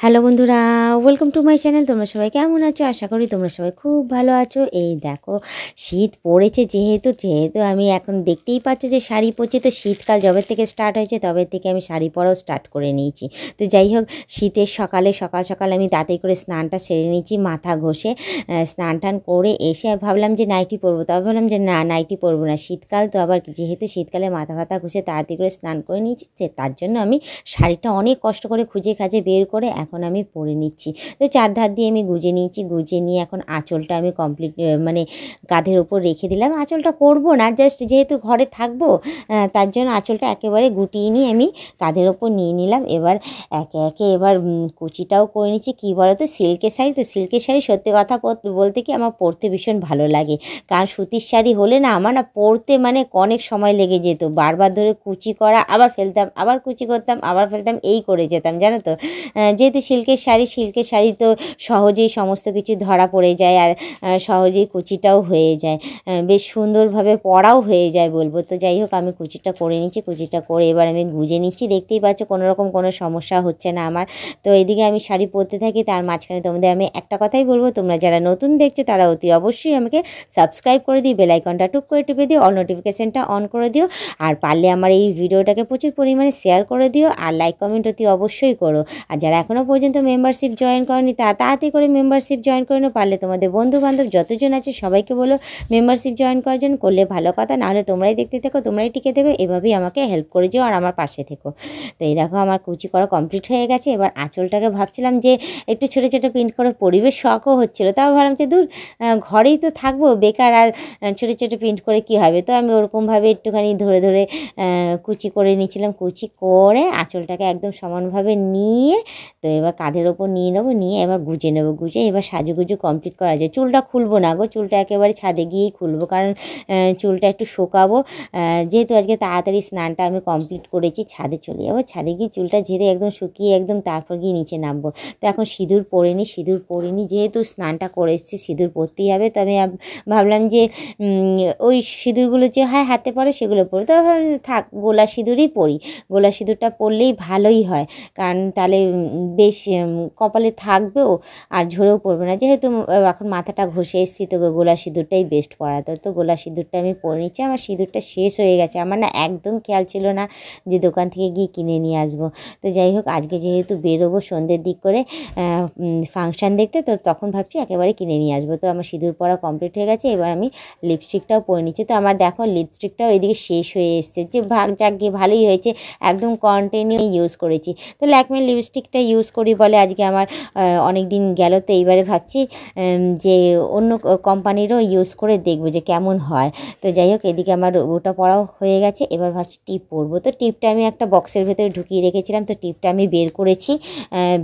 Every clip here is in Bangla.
হ্যালো বন্ধুরা, ওয়েলকাম টু মাই চ্যানেল। তোমরা সবাই কেমন আছো? আশা করি তোমরা সবাই খুব ভালো আছো। এই দেখো, শীত পড়েছে যেহেতু আমি এখন দেখতেই পাচ্ছ যে শাড়ি পরছি। তো শীতকাল যবে থেকে স্টার্ট হয়েছে তবে থেকে আমি শাড়ি পরাও স্টার্ট করে নিয়েছি। তো যাই হোক, শীতের সকাল সকাল আমি তাড়াতাড়ি করে স্নানটা সেরে নিয়েছি, মাথা ঘষে স্নান টান করে এসে ভাবলাম যে নাইটি পরবো। তবে ভাবলাম যে না, নাইটি পরবো না, শীতকাল তো। আবার যেহেতু শীতকালে মাথা ঘষে তাড়াতাড়ি করে স্নান করে নিয়েছি, তার জন্য আমি শাড়িটা অনেক কষ্ট করে খুঁজে খাজে বের করে এখন আমি পরে নিচ্ছি। তো চারধার দিয়ে আমি গুজে নিয়েছি, গুজে নিয়ে এখন আঁচলটা আমি কমপ্লিট মানে কাঁধের ওপর রেখে দিলাম। আঁচলটা করবো না, জাস্ট যেহেতু ঘরে থাকবো তার জন্য আঁচলটা একেবারে গুটিয়ে নিয়ে আমি কাঁধের ওপর নিয়ে নিলাম। এবার একে একে এবার কুচিটাও করে নিচ্ছি। কী বলো তো, সিল্কের শাড়ি তো, সিল্কের শাড়ি সত্যি কথা বলতে কি আমার পরতে ভীষণ ভালো লাগে। কারণ সুতির শাড়ি হলে না আমার না পরতে মানে অনেক সময় লেগে যেত, বারবার ধরে কুচি করা, আবার ফেলতাম, আবার কুচি করতাম, আবার ফেলতাম, এই করে যেতাম জানো তো। যেহেতু সিল্কের শাড়ি তো সহজেই সমস্ত কিছু ধরা পড়ে যায়, আর সহজেই কুচিটাও হয়ে যায়, বেশ সুন্দরভাবে পরাও হয়ে যায় বলবো। তো যাই হোক, আমি কুচিটা করে নিচ্ছি, কুচিটা করে এবার আমি গুজে নিচ্ছি। দেখতেই পাচ্ছ কোনো রকম কোনো সমস্যা হচ্ছে না আমার। তো এদিকে আমি শাড়ি পরতে থাকি, তার মাঝখানে তোমাদের আমি একটা কথাই বলবো, তোমরা যারা নতুন দেখছো তারা অতি অবশ্যই আমাকে সাবস্ক্রাইব করে দিই, বেল আইকনটা টুক করে টিপে দিও, অল নোটিফিকেশানটা অন করে দিও, আর পারলে আমার এই ভিডিওটাকে প্রচুর পরিমাণে শেয়ার করে দিও, আর লাইক কমেন্ট অতি অবশ্যই করো। আর যারা এখনও পর্যন্ত মেম্বারশিপ জয়েন করনি তাড়াতাড়ি করে মেম্বারশিপ জয়েন করে নাও। পারলে তোমাদের বন্ধু বান্ধব যতজন আছে সবাইকে বলো মেম্বারশিপ জয়েন করার জন্য, করলে ভালো কথা। নাহলে তোমরাই দেখতে থেকো, তোমরাই টিকে থেকো, এভাবেই আমাকে হেল্প করে যেও আর আমার পাশে থেকো। তো এই দেখো, আমার কুচি করা কমপ্লিট হয়ে গেছে। এবার আঁচলটাকে ভাবছিলাম যে একটু ছোটো ছোটো প্রিন্ট করে পরিবেশ শখও হচ্ছিলো, তাও ভাবলাম যে দূর, ঘরেই তো থাকবো বেকার, আর ছোটো ছোটো প্রিন্ট করে কি হবে। তো আমি ওরকমভাবে একটুখানি ধরে ধরে কুচি করে নিয়েছিলাম, কুচি করে আঁচলটাকে একদম সমানভাবে নিয়ে, তো এবার কাঁধের ওপর নিয়ে নেবো, নিয়ে এবার গুজে নেবো, গুজে এবার সাজুগুজু কমপ্লিট করা যায়। চুলটা খুলবো না গো, চুলটা একেবারে ছাদে গিয়েই খুলবো, কারণ চুলটা একটু শোকাবো। যেহেতু আজকে তাড়াতাড়ি স্নানটা আমি কমপ্লিট করেছি, ছাদে চলে যাবো, ছাদে গিয়ে চুলটা ঝেড়ে একদম শুকিয়ে একদম তারপর গিয়ে নিচে নামবো। তো এখন সিঁদুর পরিনি, যেহেতু স্নানটা করে এসেছি সিঁদুর পরতেই হবে। তো আমি ভাবলাম যে ওই সিঁদুরগুলো যে হয় হাতে পরে সেগুলো পরে, তো থাক গোলা সিঁদুরই পরি, গোলা সিঁদুরটা পরলেই ভালোই হয়, কারণ তাহলে বেশ কপালে থাকবেও আর ঝরেও পড়বে না। যেহেতু এখন মাথাটা ঘষে এসেছি, তো গোলা সিঁদুরটাই বেস্ট পরা। তো গোলা সিঁদুরটা আমি পরে নিচ্ছি। আমার সিঁদুরটা শেষ হয়ে গেছে, আমার না একদম খেয়াল ছিল না যে দোকান থেকে গিয়ে কিনে নিয়ে আসবো। তো যাই হোক, আজকে যেহেতু বেরোবো সন্ধ্যের দিক করে ফাংশান দেখতে, তো তখন ভাবছি একেবারে কিনে নিয়ে আসবো। তো আমার সিঁদুর পরা কমপ্লিট হয়ে গেছে। এবার আমি লিপস্টিকটাও পরে নিচ্ছি। তো আমার দেখো লিপস্টিকটাও এদিকে শেষ হয়ে এসছে, যে যাক গিয়ে ভালোই হয়েছে, একদম কন্টিনিউ ইউজ করেছি। তো ল্যাকমির লিপস্টিকটা ইউজ করি বলে আজকে আমার অনেক দিন গেল। তো এইবারে ভাবছি যে অন্য কোম্পানিরও ইউজ করে দেখবো যে কেমন হয়। তো যাই হোক, এদিকে আমার ওটা পরাও হয়ে গেছে। এবার ভাবছি টিপ পরবো। তো টিপটা আমি একটা বক্সের ভেতরে ঢুকিয়ে রেখেছিলাম, তো টিপটা আমি বের করেছি।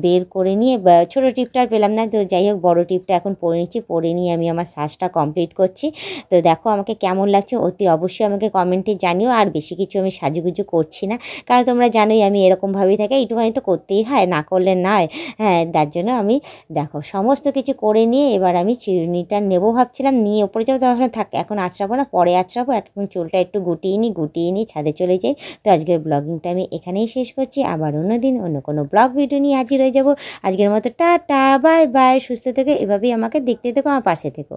বের করে নিয়ে ছোটো টিপটা আর পেলাম না, তো যাই হোক বড়ো টিপটা এখন পরে নিচ্ছি। পরে নিয়ে আমি আমার সাজটা কমপ্লিট করছি। তো দেখো আমাকে কেমন লাগছে অতি অবশ্যই আমাকে কমেন্টে জানিও। আর বেশি কিছু আমি সাজুগুজু করছি না, কারণ তোমরা জানোই আমি এরকমভাবেই থাকি, একটুখানি তো করতেই হয়, না করলে নয়। হ্যাঁ, তার জন্য আমি দেখো সমস্ত কিছু করে নিয়ে এবার আমি চিরুনিটা নেবো ভাবছিলাম, নিয়ে ওপরে যাবো। তখন থাক, এখন আঁচড়াবো না, পরে আঁচড়াবো। এখন চুলটা একটু গুটিয়ে নিই, ছাদে চলে যাই। তো আজকের ব্লগিংটা আমি এখানেই শেষ করছি। আবার অন্য দিন অন্য কোনো ব্লগ ভিডিও নিয়ে হাজির হয়ে যাবো। আজকের মতো টাটা, বাই বাই, সুস্থ থেকো, এভাবেই আমাকে দেখতে থেকো, আমার পাশে থেকো।